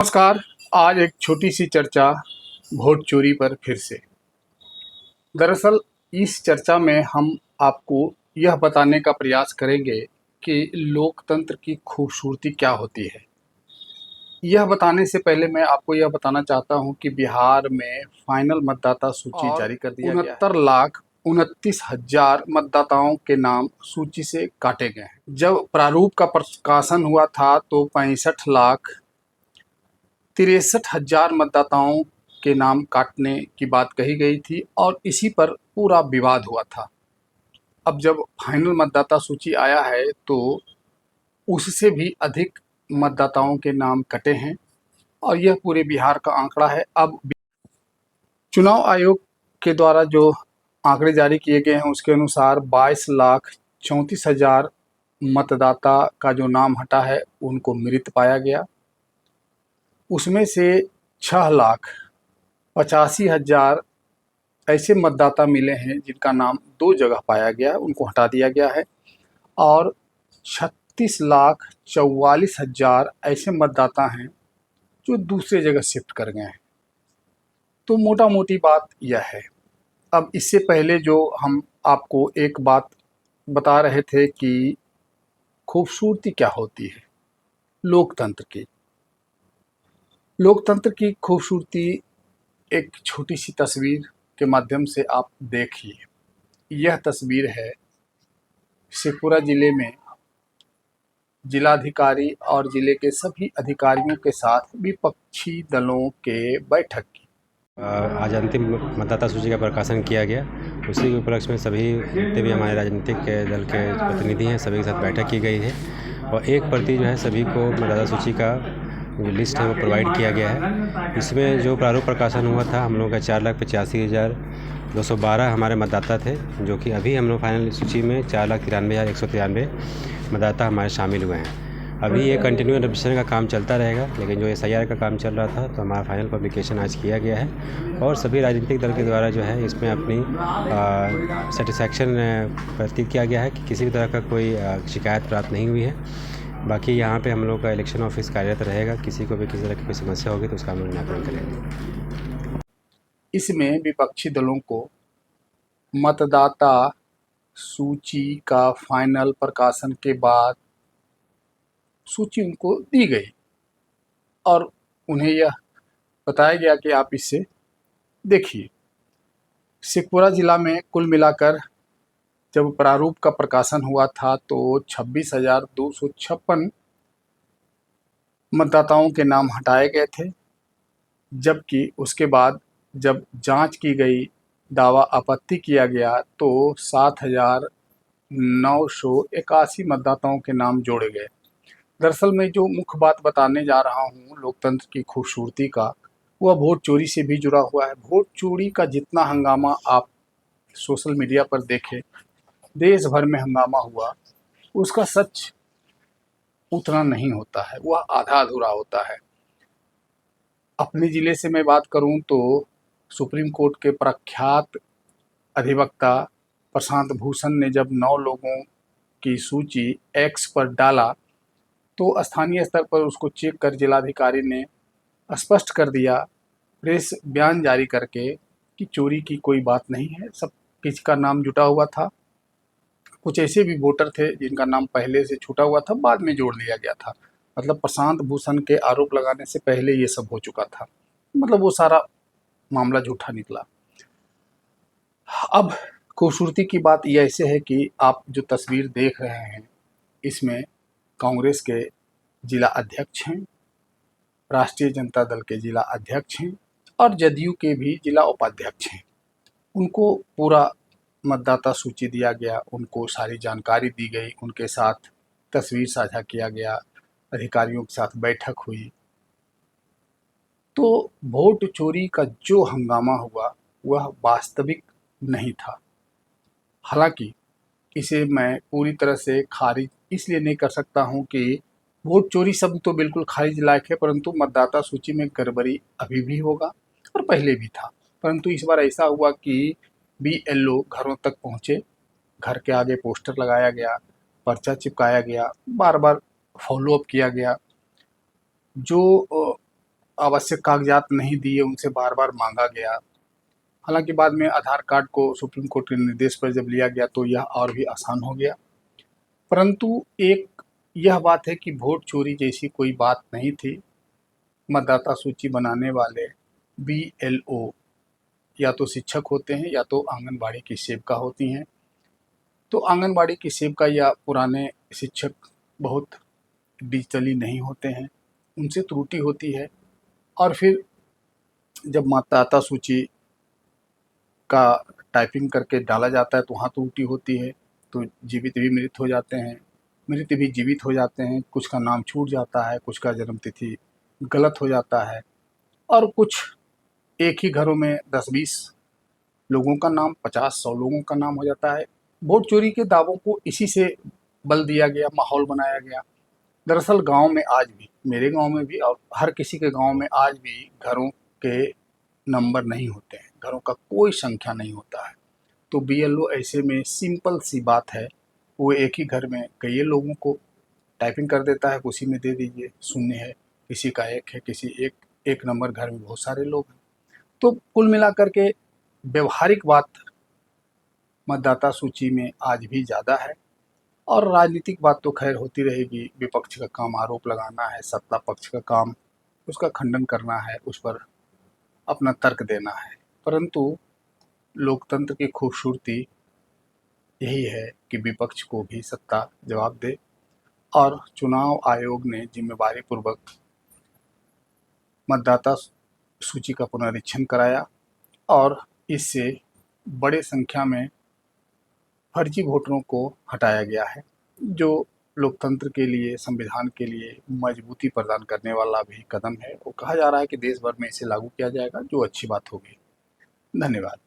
नमस्कार। आज एक छोटी सी चर्चा वोट चोरी पर फिर से। दरअसल इस चर्चा में हम आपको यह बताने का प्रयास करेंगे कि लोकतंत्र की खूबसूरती क्या होती है। यह बताने से पहले मैं आपको यह बताना चाहता हूं कि बिहार में फाइनल मतदाता सूची जारी कर दिया गया है। 69,29,000 मतदाताओं के नाम सूची से काटे गए हैं। जब प्रारूप का प्रकाशन हुआ था तो 65,63,000 मतदाताओं के नाम काटने की बात कही गई थी और इसी पर पूरा विवाद हुआ था। अब जब फाइनल मतदाता सूची आया है तो उससे भी अधिक मतदाताओं के नाम कटे हैं और यह पूरे बिहार का आंकड़ा है। अब चुनाव आयोग के द्वारा जो आंकड़े जारी किए गए हैं उसके अनुसार 22,34,000 मतदाता का जो नाम हटा है उनको मृत पाया गया। उसमें से 6,85,000 ऐसे मतदाता मिले हैं जिनका नाम दो जगह पाया गया, उनको हटा दिया गया है और 36,44,000 ऐसे मतदाता हैं जो दूसरे जगह शिफ्ट कर गए हैं। तो मोटा मोटी बात यह है। अब इससे पहले जो हम आपको एक बात बता रहे थे कि खूबसूरती क्या होती है लोकतंत्र की। लोकतंत्र की खूबसूरती एक छोटी सी तस्वीर के माध्यम से आप देखिए। यह तस्वीर है शेखपुरा जिले में जिलाधिकारी और जिले के सभी अधिकारियों के साथ विपक्षी दलों के बैठक की। आज अंतिम मतदाता सूची का प्रकाशन किया गया। उसी के उपलक्ष्य में सभी जितने भी हमारे राजनीतिक दल के प्रतिनिधि हैं सभी के साथ बैठक की गई है और एक प्रति जो है सभी को मतदाता सूची का जो लिस्ट है वो प्रोवाइड किया गया है। इसमें जो प्रारूप प्रकाशन हुआ था हम लोगों का 4,85,212 हमारे मतदाता थे, जो कि अभी हम लोग फाइनल सूची में 4,93,193 मतदाता हमारे शामिल हुए हैं। अभी ये कंटिन्यू रजिस्ट्रेशन का काम चलता रहेगा, लेकिन जो SIR का काम चल रहा था तो हमारा फाइनल पब्लिकेशन आज किया गया है और सभी राजनीतिक दल के द्वारा जो है इसमें अपनी सेटिस्फैक्शन प्रतीत किया गया है कि किसी भी तरह का कोई शिकायत प्राप्त नहीं हुई है। बाकी यहाँ पे हम लोग का इलेक्शन ऑफिस कार्यरत रहेगा, किसी को भी किसी तरह की कोई समस्या होगी तो उसका हम लोग निराकरण करेंगे। इसमें विपक्षी दलों को मतदाता सूची का फाइनल प्रकाशन के बाद सूची उनको दी गई और उन्हें यह बताया गया कि आप इससे देखिए। शेखपुरा जिला में कुल मिलाकर जब प्रारूप का प्रकाशन हुआ था तो 26,256 मतदाताओं के नाम हटाए गए थे, जबकि उसके बाद जब जांच की गई, दावा आपत्ति किया गया तो 7,981 मतदाताओं के नाम जोड़े गए। दरअसल मैं जो मुख्य बात बताने जा रहा हूँ लोकतंत्र की खूबसूरती का, वह वोट चोरी से भी जुड़ा हुआ है। वोट चोरी का जितना हंगामा आप सोशल मीडिया पर देखें, देश भर में हंगामा हुआ, उसका सच उतना नहीं होता है, वह आधा अधूरा होता है। अपने ज़िले से मैं बात करूं तो सुप्रीम कोर्ट के प्रख्यात अधिवक्ता प्रशांत भूषण ने जब 9 लोगों की सूची एक्स पर डाला तो स्थानीय स्तर पर उसको चेक कर जिलाधिकारी ने स्पष्ट कर दिया, प्रेस बयान जारी करके, कि चोरी की कोई बात नहीं है, सब किसी का नाम जुटा हुआ था। कुछ ऐसे भी वोटर थे जिनका नाम पहले से छूटा हुआ था, बाद में जोड़ लिया गया था। मतलब प्रशांत भूषण के आरोप लगाने से पहले ये सब हो चुका था। मतलब वो सारा मामला झूठा निकला। अब खूबसूरती की बात ये ऐसे है कि आप जो तस्वीर देख रहे हैं इसमें कांग्रेस के जिला अध्यक्ष हैं, राष्ट्रीय जनता दल के जिला अध्यक्ष हैं और जदयू के भी जिला उपाध्यक्ष हैं। उनको पूरा मतदाता सूची दिया गया, उनको सारी जानकारी दी गई, उनके साथ तस्वीर साझा किया गया, अधिकारियों के साथ बैठक हुई। तो वोट चोरी का जो हंगामा हुआ वह वास्तविक नहीं था। हालांकि इसे मैं पूरी तरह से खारिज इसलिए नहीं कर सकता हूं कि वोट चोरी शब्द तो बिल्कुल खारिज लायक है, परंतु मतदाता सूची में गड़बड़ी अभी भी होगा और पहले भी था। परंतु इस बार ऐसा हुआ कि BLO घरों तक पहुंचे, घर के आगे पोस्टर लगाया गया, पर्चा चिपकाया गया, बार बार फॉलोअप किया गया। जो आवश्यक कागजात नहीं दिए, उनसे बार बार मांगा गया। हालांकि बाद में आधार कार्ड को सुप्रीम कोर्ट के निर्देश पर जब लिया गया तो यह और भी आसान हो गया। परंतु एक यह बात है कि वोट चोरी जैसी कोई बात नहीं थी। मतदाता सूची बनाने वाले BLO या तो शिक्षक होते हैं या तो आंगनबाड़ी की सेविका होती हैं। तो आंगनबाड़ी की सेविका या पुराने शिक्षक बहुत डिजिटली नहीं होते हैं, उनसे त्रुटि होती है। और फिर जब मतदाता सूची का टाइपिंग करके डाला जाता है तो वहाँ त्रुटि होती है, तो जीवित भी मृत हो जाते हैं, मृत भी जीवित हो जाते हैं। कुछ का नाम छूट जाता है, कुछ का जन्म तिथि गलत हो जाता है, और कुछ एक ही घरों में 10-20 लोगों का नाम, 50-100 लोगों का नाम हो जाता है। वोट चोरी के दावों को इसी से बल दिया गया, माहौल बनाया गया। दरअसल गांव में आज भी, मेरे गांव में भी और हर किसी के गांव में आज भी घरों के नंबर नहीं होते हैं, घरों का कोई संख्या नहीं होता है। तो BLO ऐसे में सिंपल सी बात है, वो एक ही घर में कई लोगों को टाइपिंग कर देता है, उसी में दे दीजिए, शून्य है, किसी का 1 है, किसी एक नंबर घर में बहुत सारे लोग हैं। तो कुल मिलाकर के व्यवहारिक बात मतदाता सूची में आज भी ज़्यादा है। और राजनीतिक बात तो खैर होती रहेगी। विपक्ष का काम आरोप लगाना है, सत्ता पक्ष का काम उसका खंडन करना है, उस पर अपना तर्क देना है। परंतु लोकतंत्र की खूबसूरती यही है कि विपक्ष को भी सत्ता जवाब दे। और चुनाव आयोग ने जिम्मेदारी पूर्वक मतदाता सूची का पुनरीक्षण कराया और इससे बड़े संख्या में फर्जी वोटरों को हटाया गया है, जो लोकतंत्र के लिए, संविधान के लिए मजबूती प्रदान करने वाला भी कदम है। वो कहा जा रहा है कि देश भर में इसे लागू किया जाएगा, जो अच्छी बात होगी। धन्यवाद।